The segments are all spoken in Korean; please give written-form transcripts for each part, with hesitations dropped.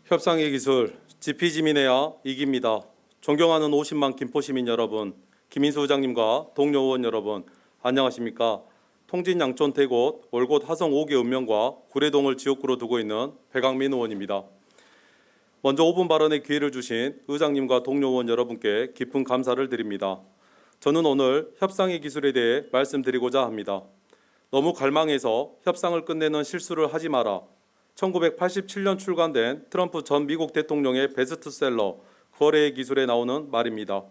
협상의 기술, 지피지민해야 이깁니다. 존경하는 50만 김포시민 여러분, 김인수 의장님과 동료 의원 여러분, 안녕하십니까? 통진 양촌 대곳 월곶 하성 5개 읍면과 구례동을 지역구로 두고 있는 백악민 의원입니다. 먼저 5분 발언의 기회를 주신 의장님과 동료 의원 여러분께 깊은 감사를 드립니다. 저는 오늘 협상의 기술에 대해 말씀드리고자 합니다. 너무 갈망해서 협상을 끝내는 실수를 하지 마라. 1987년 출간된 트럼프 전 미국 대통령의 베스트셀러 거래의 기술에 나오는 말입니다.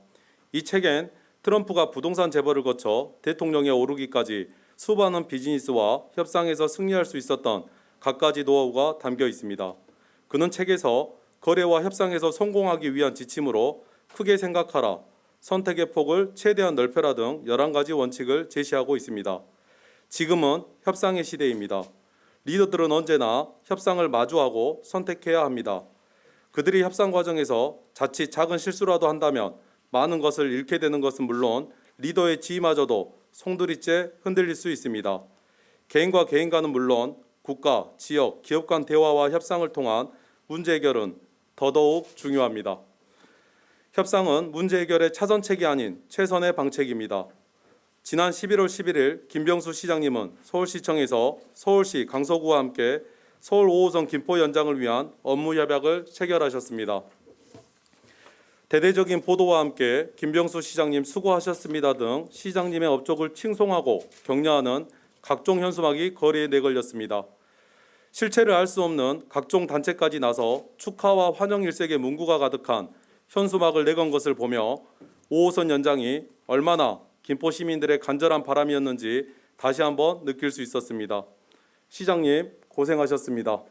이 책엔 트럼프가 부동산 재벌을 거쳐 대통령에 오르기까지 수많은 비즈니스와 협상에서 승리할 수 있었던 갖가지 노하우가 담겨 있습니다. 그는 책에서 거래와 협상에서 성공하기 위한 지침으로 크게 생각하라, 선택의 폭을 최대한 넓혀라 등 11가지 원칙을 제시하고 있습니다. 지금은 협상의 시대입니다. 리더들은 언제나 협상을 마주하고 선택해야 합니다. 그들이 협상 과정에서 자칫 작은 실수라도 한다면 많은 것을 잃게 되는 것은 물론 리더의 지위마저도 송두리째 흔들릴 수 있습니다. 개인과 개인과는 물론 국가, 지역, 기업 간 대화와 협상을 통한 문제 해결은 더더욱 중요합니다. 협상은 문제 해결의 차선책이 아닌 최선의 방책입니다. 지난 11월 11일 김병수 시장님은 서울시청에서 서울시 강서구와 함께 서울 5호선 김포 연장을 위한 업무 협약을 체결하셨습니다. 대대적인 보도와 함께 김병수 시장님 수고하셨습니다 등 시장님의 업적을 칭송하고 격려하는 각종 현수막이 거리에 내걸렸습니다. 실체를 알 수 없는 각종 단체까지 나서 축하와 환영 일색의 문구가 가득한 현수막을 내건 것을 보며 5호선 연장이 얼마나 김포 시민들의 간절한 바람이었는지 다시 한번 느낄 수 있었습니다. 시장님 고생하셨습니다.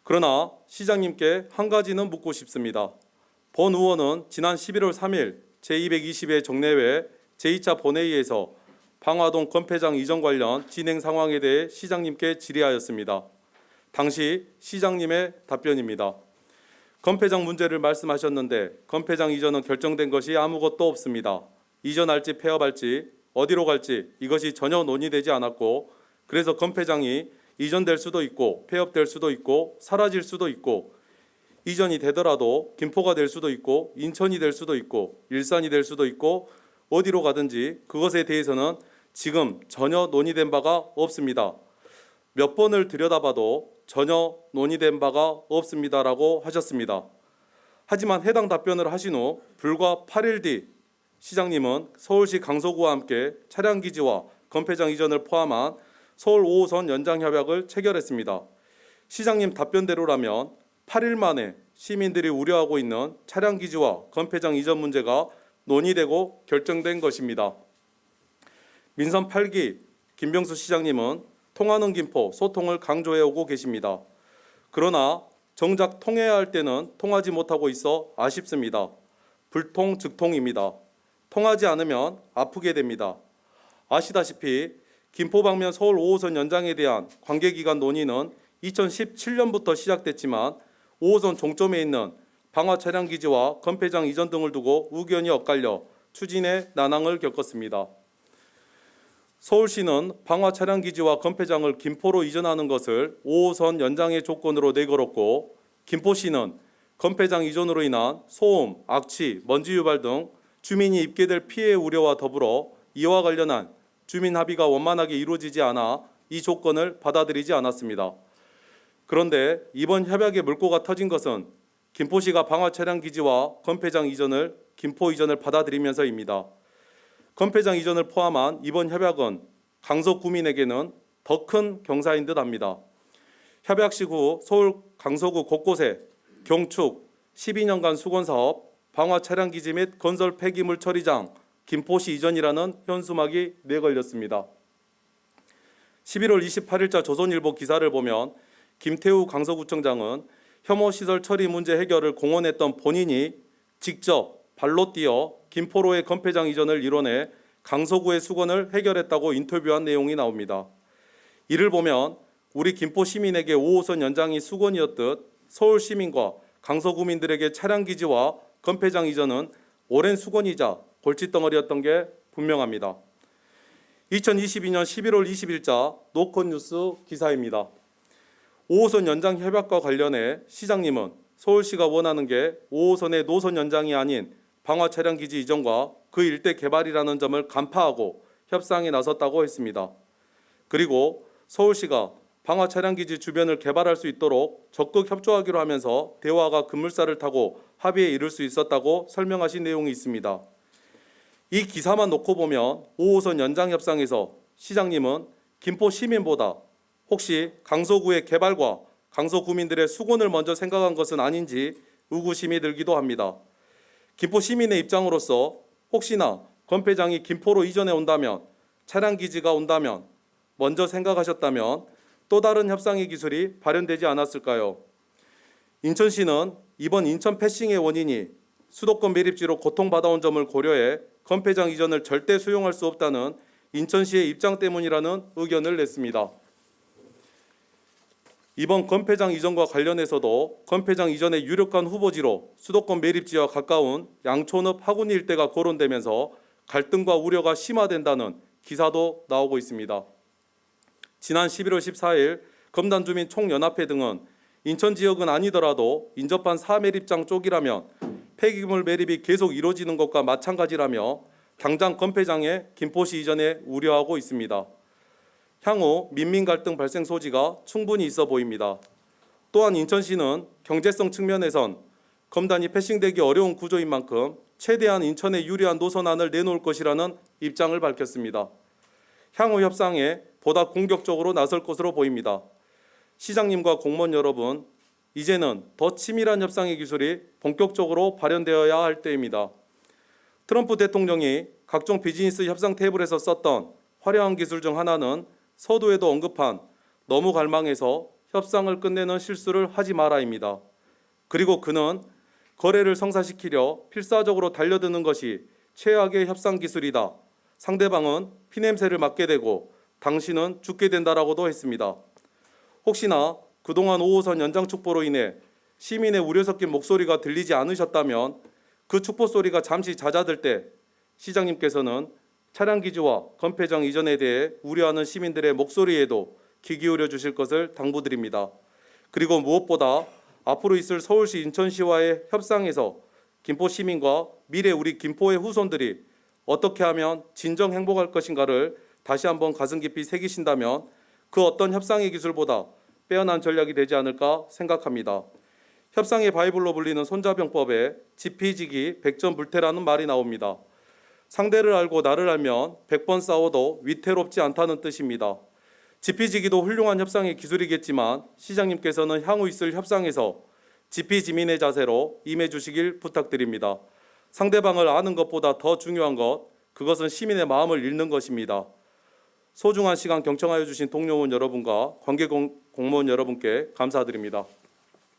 그러나 시장님께 한 가지는 묻고 싶습니다. 본 의원은 지난 11월 3일 제220회 정례회 제2차 본회의에서 방화동 건폐장 이전 관련 진행 상황에 대해 시장님께 질의하였습니다. 당시 시장님의 답변입니다. 건폐장 문제를 말씀하셨는데 건폐장 이전은 결정된 것이 아무것도 없습니다. 이전할지 폐업할지 어디로 갈지 이것이 전혀 논의되지 않았고 그래서 건폐장이 이전될 수도 있고 폐업될 수도 있고 사라질 수도 있고 이전이 되더라도 김포가 될 수도 있고 인천이 될 수도 있고 일산이 될 수도 있고 어디로 가든지 그것에 대해서는 지금 전혀 논의된 바가 없습니다. 몇 번을 들여다봐도 전혀 논의된 바가 없습니다라고 하셨습니다. 하지만 해당 답변을 하신 후 불과 8일 뒤 시장님은 서울시 강서구와 함께 차량기지와 건폐장 이전을 포함한 서울 5호선 연장 협약을 체결했습니다. 시장님 답변대로라면 8일 만에 시민들이 우려하고 있는 차량기지와 건폐장 이전 문제가 논의되고 결정된 것입니다. 민선 8기 김병수 시장님은 통하는 김포, 소통을 강조해오고 계십니다. 그러나 정작 통해야 할 때는 통하지 못하고 있어 아쉽습니다. 불통즉통입니다. 통하지 않으면 아프게 됩니다. 아시다시피 김포 방면 서울 5호선 연장에 대한 관계기간 논의는 2017년부터 시작됐지만 5호선 종점에 있는 방화 차량기지와 건폐장 이전 등을 두고 의견이 엇갈려 추진에 난항을 겪었습니다. 서울시는 방화 차량기지와 건폐장을 김포로 이전하는 것을 5호선 연장의 조건으로 내걸었고 김포시는 건폐장 이전으로 인한 소음, 악취, 먼지 유발 등 주민이 입게 될 피해 우려와 더불어 이와 관련한 주민 합의가 원만하게 이루어지지 않아 이 조건을 받아들이지 않았습니다. 그런데 이번 협약의 물꼬가 터진 것은 김포시가 방화 차량 기지와 건폐장 이전을 김포 이전을 받아들이면서입니다. 건폐장 이전을 포함한 이번 협약은 강서구민에게는 더 큰 경사인 듯합니다. 협약식 후 서울 강서구 곳곳에 경축, 12년간 수건사업, 방화 차량기지 및 건설 폐기물 처리장, 김포시 이전이라는 현수막이 내걸렸습니다. 11월 28일자 조선일보 기사를 보면 김태우 강서구청장은 혐오시설 처리 문제 해결을 공언했던 본인이 직접 발로 뛰어 김포로의 건폐장 이전을 이뤄내 강서구의 수건을 해결했다고 인터뷰한 내용이 나옵니다. 이를 보면 우리 김포 시민에게 5호선 연장이 수건이었듯 서울 시민과 강서구민들에게 차량기지와 건폐장 이전은 오랜 수건이자 골칫덩어리였던 게 분명합니다. 2022년 11월 20일자 노컷뉴스 기사입니다. 5호선 연장 협약과 관련해 시장님은 서울시가 원하는 게 5호선의 노선 연장이 아닌 방화 차량기지 이전과 그 일대 개발이라는 점을 간파하고 협상에 나섰다고 했습니다. 그리고 서울시가 방화 차량기지 주변을 개발할 수 있도록 적극 협조하기로 하면서 대화가 급물살을 타고 합의에 이를 수 있었다고 설명하신 내용이 있습니다. 이 기사만 놓고 보면 5호선 연장 협상에서 시장님은 김포 시민보다 혹시 강서구의 개발과 강서구민들의 수곤을 먼저 생각한 것은 아닌지 의구심이 들기도 합니다. 김포 시민의 입장으로서 혹시나 건폐장이 김포로 이전해 온다면, 차량기지가 온다면, 먼저 생각하셨다면 또 다른 협상의 기술이 발현되지 않았을까요? 인천시는 이번 인천 패싱의 원인이 수도권 매립지로 고통받아온 점을 고려해 건폐장 이전을 절대 수용할 수 없다는 인천시의 입장 때문이라는 의견을 냈습니다. 이번 건폐장 이전과 관련해서도 건폐장 이전의 유력한 후보지로 수도권 매립지와 가까운 양촌읍 하구니 일대가 거론되면서 갈등과 우려가 심화된다는 기사도 나오고 있습니다. 지난 11월 14일 검단주민 총연합회 등은 인천 지역은 아니더라도 인접한 사매립장 쪽이라면 폐기물 매립이 계속 이루어지는 것과 마찬가지라며 당장 건폐장의 김포시 이전에 우려하고 있습니다. 향후 민민 갈등 발생 소지가 충분히 있어 보입니다. 또한 인천시는 경제성 측면에선 검단이 패싱되기 어려운 구조인 만큼 최대한 인천에 유리한 노선안을 내놓을 것이라는 입장을 밝혔습니다. 향후 협상에 보다 공격적으로 나설 것으로 보입니다. 시장님과 공무원 여러분, 이제는 더 치밀한 협상의 기술이 본격적으로 발현되어야 할 때입니다. 트럼프 대통령이 각종 비즈니스 협상 테이블에서 썼던 화려한 기술 중 하나는 서두에도 언급한 너무 갈망해서 협상을 끝내는 실수를 하지 마라입니다. 그리고 그는 거래를 성사시키려 필사적으로 달려드는 것이 최악의 협상 기술이다. 상대방은 피냄새를 맡게 되고 당신은 죽게 된다라고도 했습니다. 혹시나 그동안 5호선 연장 축보로 인해 시민의 우려 섞인 목소리가 들리지 않으셨다면 그 축보 소리가 잠시 잦아들 때 시장님께서는 차량기지와 건폐장 이전에 대해 우려하는 시민들의 목소리에도 귀 기울여 주실 것을 당부드립니다. 그리고 무엇보다 앞으로 있을 서울시 인천시와의 협상에서 김포 시민과 미래 우리 김포의 후손들이 어떻게 하면 진정 행복할 것인가를 다시 한번 가슴 깊이 새기신다면 그 어떤 협상의 기술보다 빼어난 전략이 되지 않을까 생각합니다. 협상의 바이블로 불리는 손자병법에 지피지기 백전불태라는 말이 나옵니다. 상대를 알고 나를 알면 100번 싸워도 위태롭지 않다는 뜻입니다. 지피지기도 훌륭한 협상의 기술이겠지만 시장님께서는 향후 있을 협상에서 지피지민의 자세로 임해 주시길 부탁드립니다. 상대방을 아는 것보다 더 중요한 것, 그것은 시민의 마음을 읽는 것입니다. 소중한 시간 경청하여 주신 동료원 여러분과 관계 공무원 여러분께 감사드립니다.